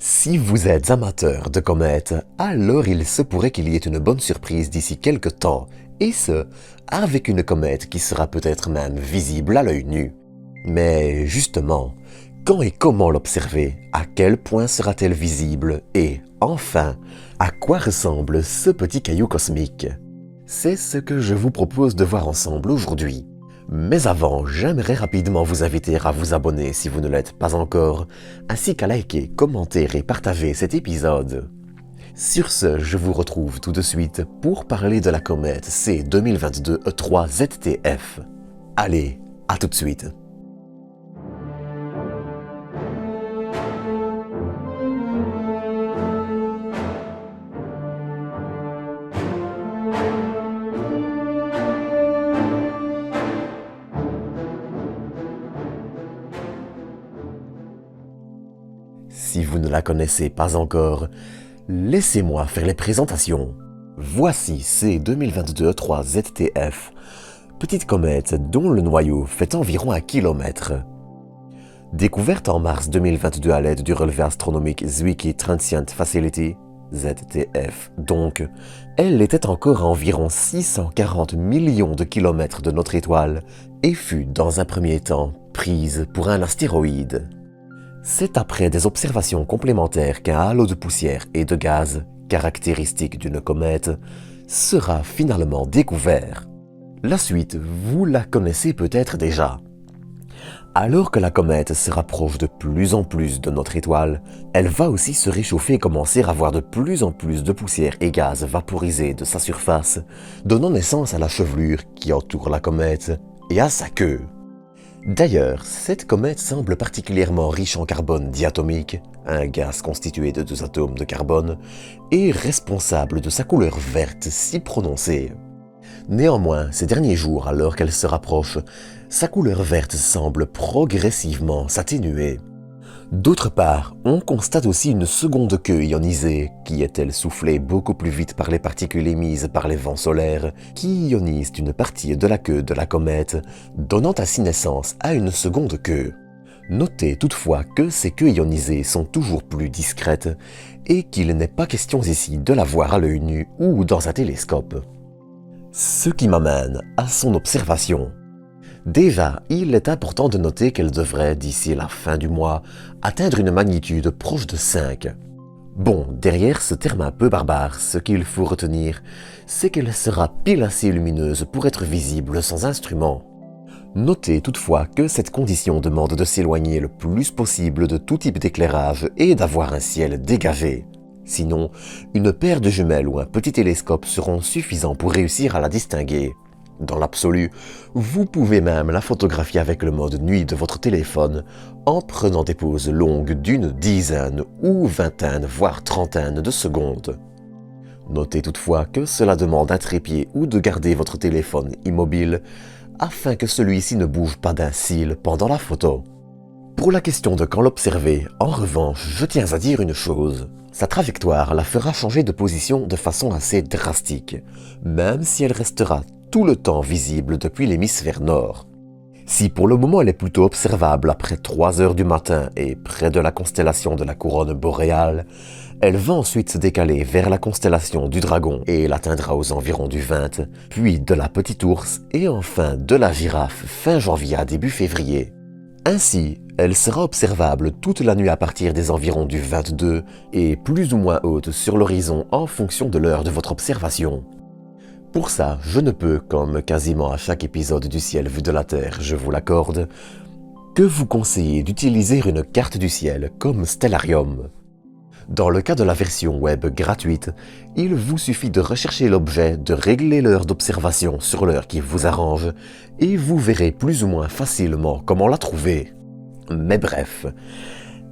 Si vous êtes amateur de comètes, alors il se pourrait qu'il y ait une bonne surprise d'ici quelques temps, et ce, avec une comète qui sera peut-être même visible à l'œil nu. Mais justement, quand et comment l'observer? À quel point sera-t-elle visible? Et, enfin, à quoi ressemble ce petit caillou cosmique? C'est ce que je vous propose de voir ensemble aujourd'hui. Mais avant, j'aimerais rapidement vous inviter à vous abonner si vous ne l'êtes pas encore, ainsi qu'à liker, commenter et partager cet épisode. Sur ce, je vous retrouve tout de suite pour parler de la comète C 2022 E3 ZTF. Allez, à tout de suite. Si vous ne la connaissez pas encore, laissez-moi faire les présentations. Voici C 2022 E3 ZTF, petite comète dont le noyau fait environ 1 kilomètre. Découverte en mars 2022 à l'aide du relevé astronomique Zwicky Transient Facility, ZTF donc, elle était encore à environ 640 millions de kilomètres de notre étoile et fut dans un premier temps prise pour un astéroïde. C'est après des observations complémentaires qu'un halo de poussière et de gaz, caractéristique d'une comète, sera finalement découvert. La suite, vous la connaissez peut-être déjà. Alors que la comète se rapproche de plus en plus de notre étoile, elle va aussi se réchauffer et commencer à voir de plus en plus de poussière et gaz vaporisés de sa surface, donnant naissance à la chevelure qui entoure la comète et à sa queue. D'ailleurs, cette comète semble particulièrement riche en carbone diatomique, un gaz constitué de 2 atomes de carbone, et responsable de sa couleur verte si prononcée. Néanmoins, ces derniers jours, alors qu'elle se rapproche, sa couleur verte semble progressivement s'atténuer. D'autre part, on constate aussi une seconde queue ionisée, qui est elle soufflée beaucoup plus vite par les particules émises par les vents solaires, qui ionisent une partie de la queue de la comète, donnant ainsi naissance à une seconde queue. Notez toutefois que ces queues ionisées sont toujours plus discrètes, et qu'il n'est pas question ici de la voir à l'œil nu ou dans un télescope. Ce qui m'amène à son observation. Déjà, il est important de noter qu'elle devrait, d'ici la fin du mois, atteindre une magnitude proche de 5. Bon, derrière ce terme un peu barbare, ce qu'il faut retenir, c'est qu'elle sera pile assez lumineuse pour être visible sans instrument. Notez toutefois que cette condition demande de s'éloigner le plus possible de tout type d'éclairage et d'avoir un ciel dégagé. Sinon, une paire de jumelles ou un petit télescope seront suffisants pour réussir à la distinguer. Dans l'absolu, vous pouvez même la photographier avec le mode nuit de votre téléphone en prenant des pauses longues d'une dizaine ou vingtaine voire trentaine de secondes. Notez toutefois que cela demande un trépied ou de garder votre téléphone immobile afin que celui-ci ne bouge pas d'un cil pendant la photo. Pour la question de quand l'observer, en revanche, je tiens à dire une chose. Sa trajectoire la fera changer de position de façon assez drastique, même si elle restera tout le temps visible depuis l'hémisphère nord. Si pour le moment elle est plutôt observable après 3 heures du matin et près de la constellation de la couronne boréale, elle va ensuite se décaler vers la constellation du Dragon et l'atteindra aux environs du 20, puis de la Petite Ourse et enfin de la Girafe fin janvier à début février. Ainsi, elle sera observable toute la nuit à partir des environs du 22 et plus ou moins haute sur l'horizon en fonction de l'heure de votre observation. Pour ça, je ne peux, comme quasiment à chaque épisode du ciel vu de la Terre, je vous l'accorde, que vous conseiller d'utiliser une carte du ciel comme Stellarium. Dans le cas de la version web gratuite, il vous suffit de rechercher l'objet, de régler l'heure d'observation sur l'heure qui vous arrange, et vous verrez plus ou moins facilement comment la trouver. Mais bref,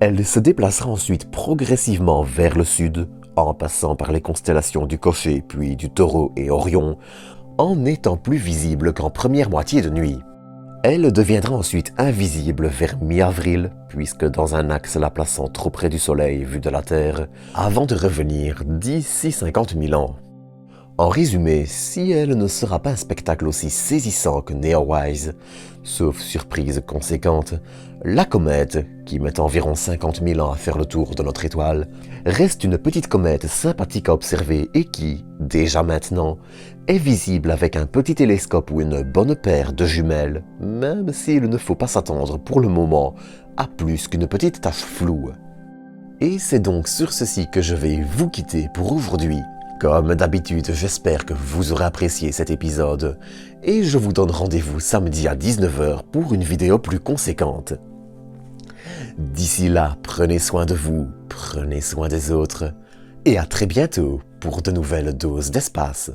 elle se déplacera ensuite progressivement vers le sud, en passant par les constellations du Cocher puis du Taureau et Orion, en étant plus visible qu'en première moitié de nuit. Elle deviendra ensuite invisible vers mi-avril, puisque dans un axe la plaçant trop près du Soleil vu de la Terre, avant de revenir d'ici 50 000 ans. En résumé, si elle ne sera pas un spectacle aussi saisissant que Neowise, sauf surprise conséquente, la comète, qui met environ 50 000 ans à faire le tour de notre étoile, reste une petite comète sympathique à observer et qui, déjà maintenant, est visible avec un petit télescope ou une bonne paire de jumelles, même s'il ne faut pas s'attendre pour le moment à plus qu'une petite tache floue. Et c'est donc sur ceci que je vais vous quitter pour aujourd'hui. Comme d'habitude, j'espère que vous aurez apprécié cet épisode et je vous donne rendez-vous samedi à 19 h pour une vidéo plus conséquente. D'ici là, prenez soin de vous, prenez soin des autres et à très bientôt pour de nouvelles doses d'espace.